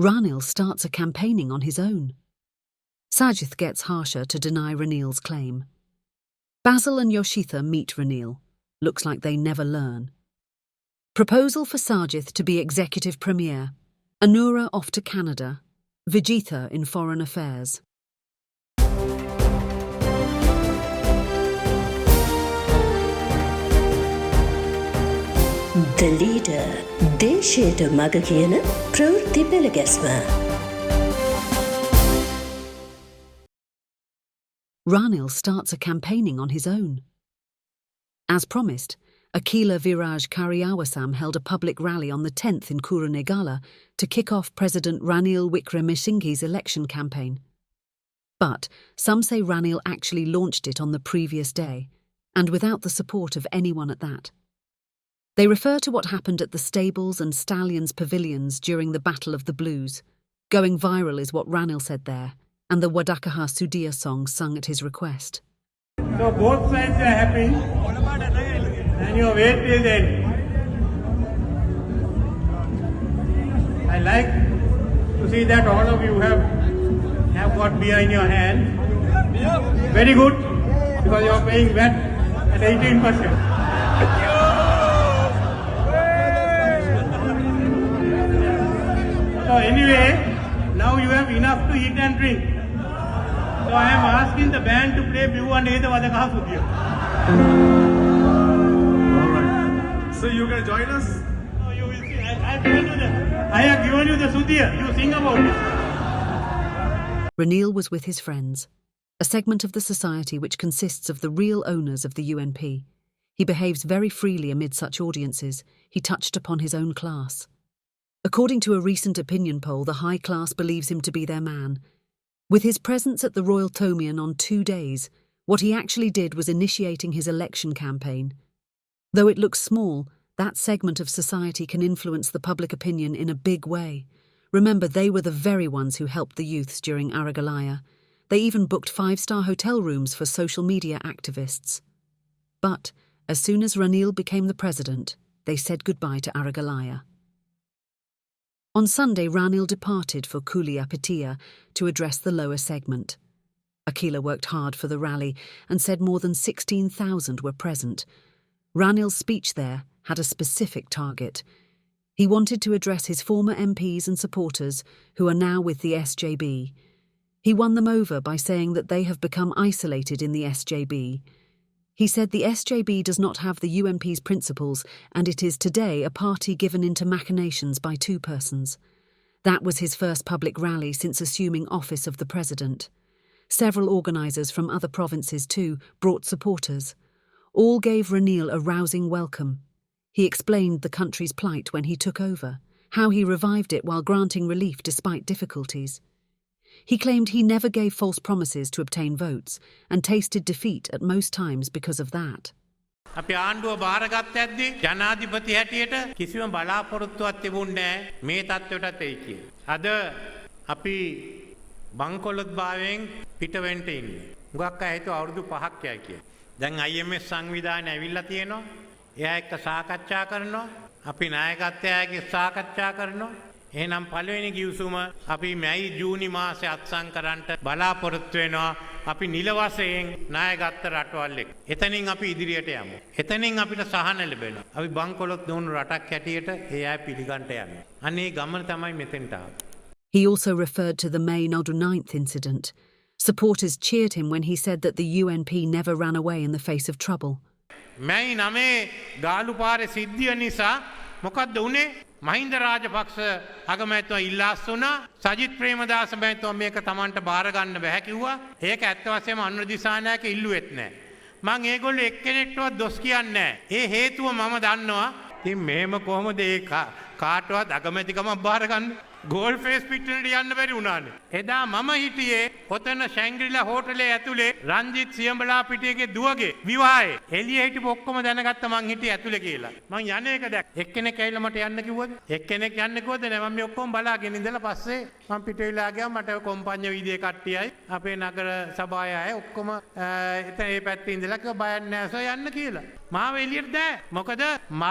Ranil starts a campaigning on his own. Sajith gets harsher to deny Ranil's claim. Basil and Yoshitha meet Ranil. Looks like they never learn. Proposal for Sajith to be executive premier. Anura off to Canada. Vijitha in foreign affairs. The leader, දේශයට මග කියන ප්‍රවෘත්ති පෙළගැස්ම. Ranil starts a campaigning on his own. As promised, Akila Viraj Karyawasam held a public rally on the 10th in Kurunegala to kick off President Ranil Wickremesinghe's election campaign. But some say Ranil actually launched it on the previous day, and without the support of anyone at that. They refer to what happened at the stables and stallions pavilions during the Battle of the Blues. Going viral is what Ranil said there, and the Wadakaha Sudhir song sung at his request. So both sides are happy, and you wait till then. I like to see that all of you have got beer in your hand. Very good, because you are paying VAT at 18%. So anyway, now you have enough to eat and drink. So I am asking the band to play Bivu and Eda Wadakaha Sudhir. Alright. So you can join us? No, you will see. I have given you the Sudhir. You sing about it. Ranil was with his friends, a segment of the society which consists of the real owners of the UNP. He behaves very freely amid such audiences. He touched upon his own class. According to a recent opinion poll, the high class believes him to be their man. With his presence at the Royal Tomian on 2 days, what he actually did was initiating his election campaign. Though it looks small, that segment of society can influence the public opinion in a big way. Remember, they were the very ones who helped the youths during Aragalaya. They even booked 5-star hotel rooms for social media activists. But as soon as Ranil became the president, they said goodbye to Aragalaya. On Sunday, Ranil departed for Kuliapitiya to address the lower segment. Akila worked hard for the rally and said more than 16,000 were present. Ranil's speech there had a specific target. He wanted to address his former MPs and supporters who are now with the SJB. He won them over by saying that they have become isolated in the SJB. He said the SJB does not have the UNP's principles, and it is today a party given into machinations by 2 persons. That was his first public rally since assuming office of the president. Several organisers from other provinces too brought supporters. All gave Ranil a rousing welcome. He explained the country's plight when he took over, how he revived it while granting relief despite difficulties. He claimed he never gave false promises to obtain votes and tasted defeat at most times because of that. අපි ආණ්ඩුව බාරගත්තැද්දී ජනාධිපති හැටියට කිසිම බලාපොරොත්තුවක් තිබුණේ නැහැ මේ තත්ත්වයටත් එයි කියලා. අද අපි බංකොලොත් භාවයෙන් පිට වෙන්න ඉන්නේ. හුඟක් අය හිතුව අවුරුදු 5ක් යයි කියලා. දැන් IMF සංවිධානය ඇවිල්ලා තියෙනවා. එයා එක්ක සාකච්ඡා කරනවා. අපි නායකත්වයේ සාකච්ඡා කරනවා. එහෙනම් පළවෙනි ගිවිසුම අපි මැයි ජූනි මාසේ අත්සන් කරන්නට බලාපොරොත්තු වෙනවා. අපි නිල වශයෙන් නායකත්ව රටවල් එක්ක. එතනින් අපි ඉදිරියට යමු. එතනින් අපිට සහන ලැබෙනවා. අපි බංකොලොත් දුණු රටක් හැටියට ඒ අය පිළිගන්න යනවා. අනේ ගමන තමයි මෙතෙන්ට ආවේ. He also referred to the May 9th incident. Supporters cheered him when he said that the UNP never ran away in the face of trouble. මැයි 9 ගාලු පාරේ සිද්ධිය නිසා මොකද්ද උනේ? මහින්ද රාජපක්ෂ අගමැතිතුමා ඉල්ලාස් වුණා. සජිත් ප්‍රේමදාස මැතිතුමා මේක Tamanට බාර ගන්න බෑ කිව්වා. ඒක ඇත්ත වශයෙන්ම අනුර දිසානායක ඉල්ලුවෙත් නෑ. මං ඒගොල්ලෝ එක්කෙනෙක්ටවත් දොස් කියන්නේ නෑ. ඒ හේතුව මම දන්නවා. ඉතින් මෙහෙම කොහොමද ඒ කාටවත් අගමැතිකමක් බාර ගන්න? ගෝල් ෆේස් පිටරට යන්න බැරි වුණානේ. එදා මම හිටියේ ඔතන ශැංග්‍රීලා හෝටලේ ඇතුලේ රංජිත් සියඹලා පිටියගේ දුවගේ විවාහේ. එළියේ හිටපු ඔක්කොම දැනගත්ත මං හිටියේ ඇතුලේ කියලා. මං යන්නේ එක දැක්. එක්කෙනෙක් ඇවිල්ලා මට යන්න කිව්වද? එක්කෙනෙක් යන්න කිව්වද නෑ. මම මේ ඔක්කොම බලාගෙන ඉඳලා පස්සේ මං පිට වෙලා ගියා. මට කොම්පඤ්ඤ වීදියේ කට්ටියයි අපේ නගර සභාවේ අය ඔක්කොම එතන ඒ පැත්තේ ඉඳලා කිව්වා බයක් නෑ සෝ යන්න කියලා. මාව එළියට දෑ. මොකද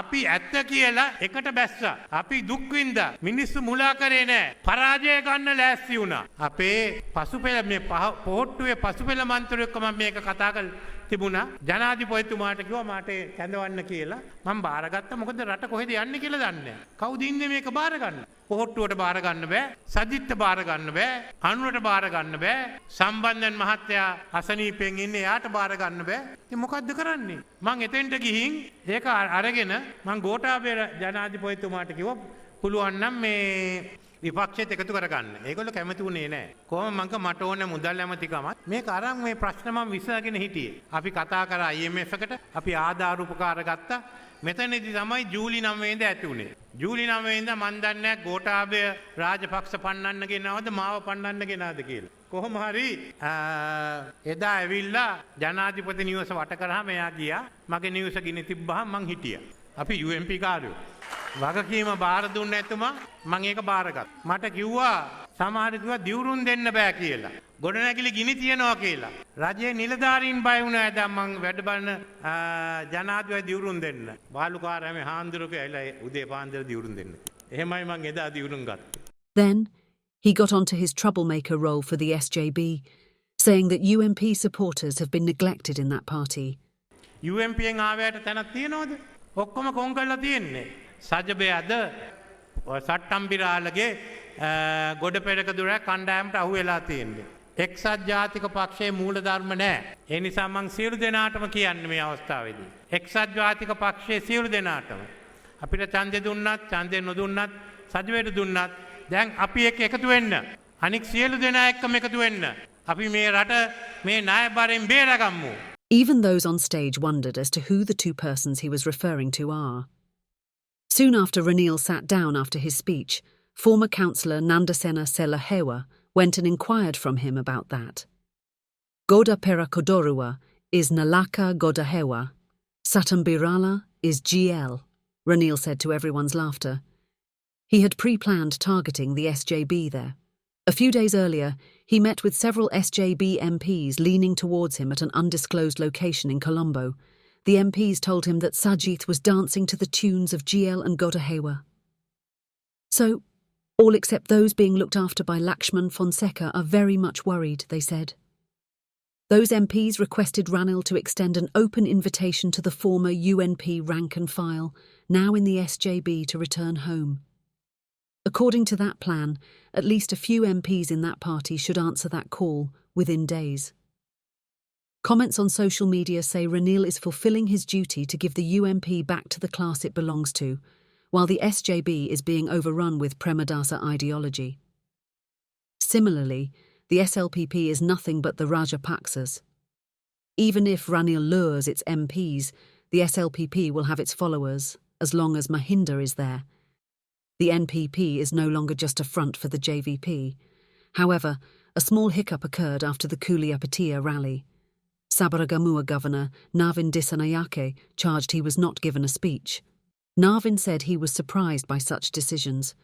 අපි ඇත්ත කියලා එකට බැස්සා. අපි දුක් විඳා. මිනිස්සු මුලා කරේ නෑ. පරාජය ගන්න ලෑස්ති වුණා. අපේ පසුපෙළ මේ පොහොට්ටුවේ පසුපෙළ මන්ත්‍රයෙක්ව මම මේක කතා කරලා තිබුණා. ජනාධිපතිතුමාට කිව්වා මට කැඳවන්න කියලා. මම බාරගත්තා. මොකද රට කොහෙද යන්නේ කියලා දන්නේ නෑ. කවුද ඉන්නේ මේක බාර ගන්න? පොහොට්ටුවට බාර ගන්න බෑ. සජිත්ට බාර ගන්න බෑ. අනුරට බාර ගන්න බෑ. සම්බන්ධන් මහත්තයා අසනීපෙන් ඉන්නේ එයාට බාර ගන්න බෑ. ඉතින් මොකද්ද කරන්නේ? මං එතෙන්ට ගිහින් ඒක අරගෙන මං ගෝඨාභය ජනාධිපතිතුමාට කිව්වා පුළුවන් නම් මේ විපක්ෂයට එකතු කරගන්න. ඒගොල්ලෝ කැමති වුණේ නැහැ. කොහොම මං මට ඕන මුදල් ඇමතිකමත් මේක අරන් මේ ප්‍රශ්න මම විසඳගෙන හිටියේ. අපි කතා කරා IMF එකට අපි ආධාර උපකාර ගත්තා. මෙතනදී තමයි ජූලි 9 වෙනිදා ඇති උනේ. ජූලි 9 වෙනිදා මන් දන්නේ නැහැ ගෝඨාභය රාජපක්ෂ පන්නන්න ගෙනවද මාව පන්නන්න ගෙනාද කියලා. කොහොම හරි එදා ඇවිල්ලා ජනාධිපති නිවස වට කරාම එයා ගියා. මගේ නිවස ගිනි තිබ්බහම මං හිටියා. අපි UMP කාර්යෝ. වගකීම බාර දුන්නේ නැතුම මං ඒක බාරගත්තා. මට කිව්වා සමහර කිව්වා දිවුරුම් දෙන්න බෑ කියලා. ගොඩනැගිලි ගිනි තියනවා කියලා. රජයේ නිලධාරීන් බය වුණා එදා මං වැඩ බලන ජනාධිපති දිවුරුම් දෙන්න. බාලුකාරාමේ හාමුදුරුවෝ ඇවිල්ලා උදේ පාන්දර දිවුරුම් දෙන්න. එහෙමයි මං එදා දිවුරුම් ගත්තේ. Then, he got onto his troublemaker role for the SJB, saying that UMP supporters have been neglected in that party. UMP ෙන් ආවයට තැනක් තියනවද? ඔක්කොම කොන් කරලා තියෙන්නේ. සජබේ අද සට්ටම්බිරාලගේ ගොඩ පෙරක දුර කණ්ඩායමට අහු වෙලා තියෙන්නේ. එක්සත් ජාතික පක්ෂයේ මූලධර්ම නැහැ. ඒ නිසා මං සියලු දෙනාටම කියන්නේ මේ අවස්ථාවේදී. එක්සත් ජාතික පක්ෂයේ සියලු දෙනාටම අපිට ඡන්දෙ දුන්නත් ඡන්දෙ නොදුන්නත් සජබේට දුන්නත් දැන් අපි එක්ක එකතු වෙන්න. අනික් සියලු දෙනා එක්කම එකතු වෙන්න. අපි මේ රට මේ ණයබරෙන් බේරගමු. Even those on stage wondered as to who the two persons he was referring to are. Soon after Ranil sat down after his speech, former councillor Nandasena Selahewa went and inquired from him about that. Goda Perakodorua is Nalaka Godahewa. Satambirala is GL, Ranil said to everyone's laughter. He had pre-planned targeting the SJB there. A few days earlier, he met with several SJB MPs leaning towards him at an undisclosed location in Colombo. The MPs told him that Sajith was dancing to the tunes of GL and Godahewa. So, all except those being looked after by Lakshman Fonseca are very much worried, they said. Those MPs requested Ranil to extend an open invitation to the former UNP rank and file, now in the SJB, to return home. According to that plan, at least a few MPs in that party should answer that call within days. Comments on social media say Ranil is fulfilling his duty to give the UMP back to the class it belongs to, while the SJB is being overrun with Premadasa ideology. Similarly, the SLPP is nothing but the Rajapaksas. Even if Ranil lures its MPs, the SLPP will have its followers, as long as Mahinda is there. The NPP is no longer just a front for the JVP. However, a small hiccup occurred after the Kuliapatia rally. Sabaragamua governor Navin Disanayake charged he was not given a speech. Navin said he was surprised by such decisions.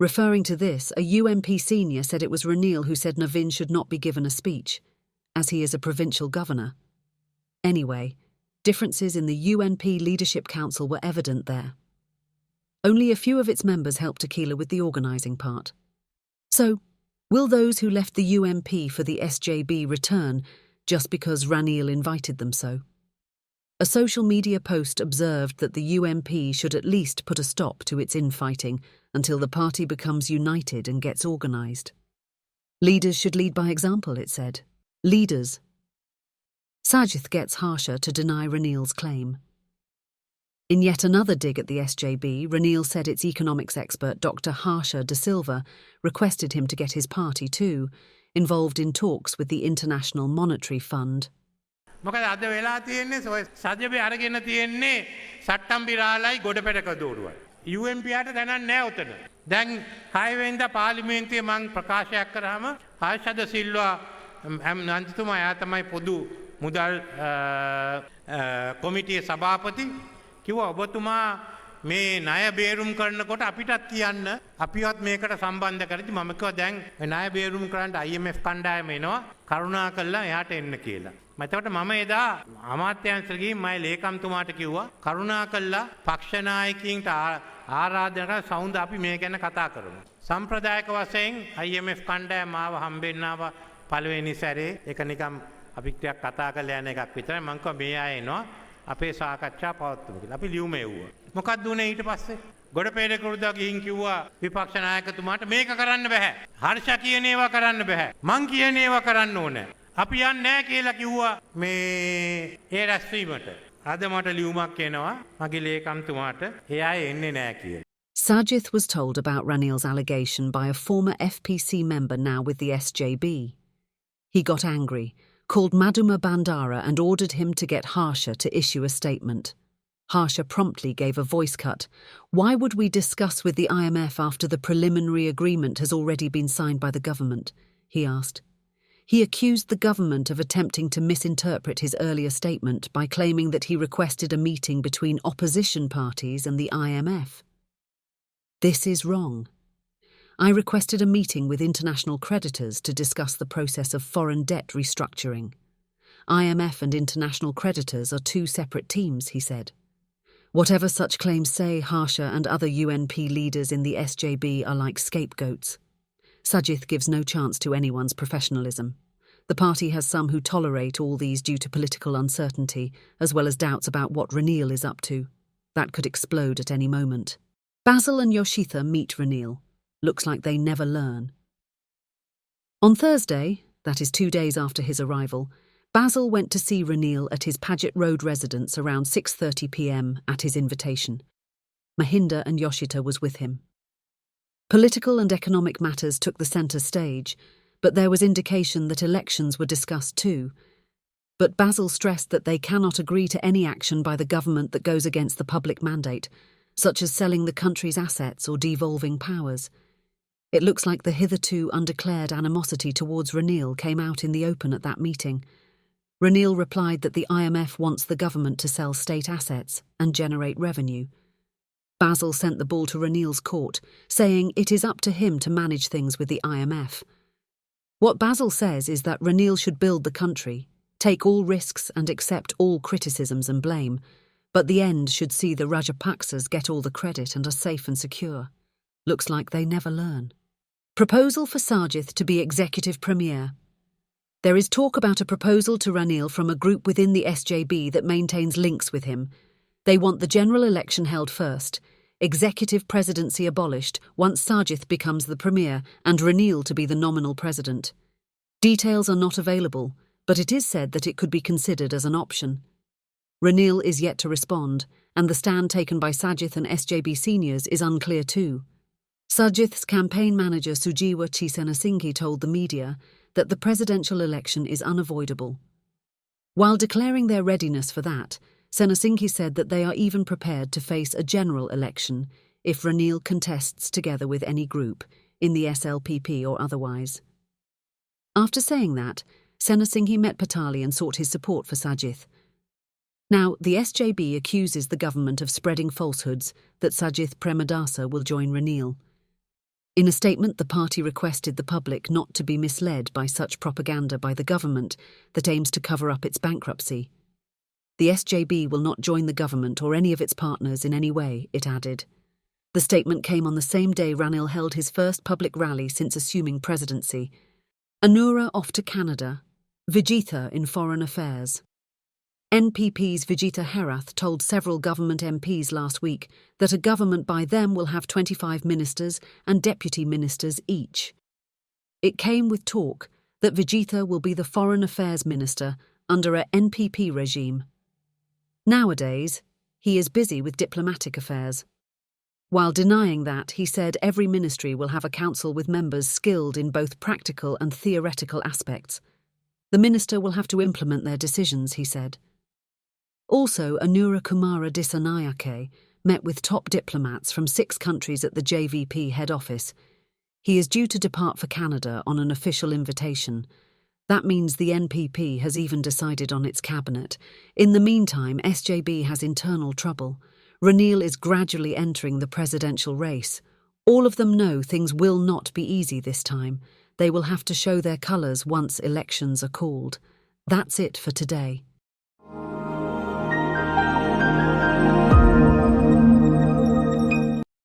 Referring to this, a UMP senior said it was Ranil who said Navin should not be given a speech, as he is a provincial governor. Anyway, differences in the UNP Leadership Council were evident there. Only a few of its members helped Tequila with the organising part. So, will those who left the UMP for the SJB return just because Ranil invited them so? A social media post observed that the UMP should at least put a stop to its infighting until the party becomes united and gets organised. Leaders should lead by example, it said. Leaders. Sajith gets harsher to deny Ranil's claim. In yet another dig at the SJB, Ranil said its economics expert Dr. Harsha De Silva requested him to get his party too, involved in talks with the International Monetary Fund. මොකද අද වෙලා තියෙන්නේ සජබේ අරගෙන තියෙන්නේ සට්ටම්බිරාලයි ගොඩපෙරක දෝරුවයි. UMPට දැනන්නේ නැහැ උතන. දැන් 6 වෙනිදා පාර්ලිමේන්තුවේ මම ප්‍රකාශයක් කරාම හර්ෂද සිල්වා මන්ත්‍රීතුමා එයා තමයි පොදු මුදල් කොමිටියේ සභාපති කිව්වා ඔබතුමා මේ ණය බේරුම් කරනකොට අපිටත් කියන්න අපිවත් මේකට සම්බන්ධ කරති මම කිව්වා දැන් ණය බේරුම් කරන්න IMF කණ්ඩායම එනවා කරුණා කළා එහාට එන්න කියලා. එතකොට මම එදා අමාත්‍යාංශයට ගිහින් මම ලේකම්තුමාට කිව්වා කරුණා කළා පක්ෂ නායකයින්ට ආරාධනා කරලා සවුන්ද අපි මේ ගැන කතා කරමු. සම්ප්‍රදායික වශයෙන් IMF කණ්ඩායම ආව හම්බෙන්න ආවා පළවෙනි සැරේ ඒක නිකම් අපි ටිකක් කතා කරලා යන එකක් විතරයි. මම කිව්වා මේ අය එනවා අපේ සාකච්ඡා පවත්වමු කියලා. අපි ලියුම එව්වා. මොකක්ද උනේ ඊට පස්සේ? ගොඩපේර කුරුදා ගිහින් කිව්වා විපක්ෂ නායකතුමාට මේක කරන්න බෑ. හර්ෂ කියන ඒවා කරන්න බෑ. මං කියන ඒවා කරන්න ඕනේ. අපි යන්නේ නැහැ කියලා කිව්වා මේ ඒ රැස්වීමට. අද මට ලියුමක් එනවා මගේ ලේකම්තුමාට ඒ අය එන්නේ නැහැ කියලා. Sajith was told about Ranil's allegation by a former FPC member now with the SJB. He got angry, called Madhuma Bandara and ordered him to get Harsha to issue a statement. Harsha promptly gave a voice cut. Why would we discuss with the IMF after the preliminary agreement has already been signed by the government? He asked. He accused the government of attempting to misinterpret his earlier statement by claiming that he requested a meeting between opposition parties and the IMF. This is wrong. I requested a meeting with international creditors to discuss the process of foreign debt restructuring. IMF and international creditors are two separate teams, he said. Whatever such claims say, Harsha and other UNP leaders in the SJB are like scapegoats. Sajith gives no chance to anyone's professionalism. The party has some who tolerate all these due to political uncertainty, as well as doubts about what Ranil is up to. That could explode at any moment. Basil and Yoshitha meet Ranil. Looks like they never learn. On Thursday, that is 2 days after his arrival, Basil went to see Ranil at his Paget Road residence around 6:30 p.m. at his invitation. Mahinda and Yoshita was with him. Political and economic matters took the centre stage, but there was indication that elections were discussed too. But Basil stressed that they cannot agree to any action by the government that goes against the public mandate, such as selling the country's assets or devolving powers. It looks like the hitherto undeclared animosity towards Ranil came out in the open at that meeting. Ranil replied that the IMF wants the government to sell state assets and generate revenue. Basil sent the ball to Ranil's court, saying it is up to him to manage things with the IMF. What Basil says is that Ranil should build the country, take all risks and accept all criticisms and blame, but the end should see the Rajapaksas get all the credit and are safe and secure. Looks like they never learn. Proposal for Sajith to be executive premier. There is talk about a proposal to Ranil from a group within the SJB that maintains links with him. They want the general election held first, executive presidency abolished once Sajith becomes the premier, and Ranil to be the nominal president. Details are not available, but it is said that it could be considered as an option. Ranil is yet to respond, and the stand taken by Sajith and SJB seniors is unclear too. Sajith's campaign manager Sujiwa Chisenasinghe told the media that the presidential election is unavoidable. While declaring their readiness for that, Senasinghe said that they are even prepared to face a general election if Ranil contests together with any group, in the SLPP or otherwise. After saying that, Senasinghe met Patali and sought his support for Sajith. Now, the SJB accuses the government of spreading falsehoods that Sajith Premadasa will join Ranil. In a statement, the party requested the public not to be misled by such propaganda by the government that aims to cover up its bankruptcy. The SJB will not join the government or any of its partners in any way, it added. The statement came on the same day Ranil held his first public rally since assuming presidency. Anura off to Canada, Vijitha in foreign affairs. NPP's Vijitha Herath told several government MPs last week that a government by them will have 25 ministers and deputy ministers each. It came with talk that Vijitha will be the foreign affairs minister under a NPP regime. Nowadays, he is busy with diplomatic affairs. While denying that, he said every ministry will have a council with members skilled in both practical and theoretical aspects. The minister will have to implement their decisions, he said. Also, Anura Kumara Disanayake met with top diplomats from 6 countries at the JVP head office. He is due to depart for Canada on an official invitation. That means the NPP has even decided on its cabinet. In the meantime, SJB has internal trouble. Ranil is gradually entering the presidential race. All of them know things will not be easy this time. They will have to show their colours once elections are called. That's it for today.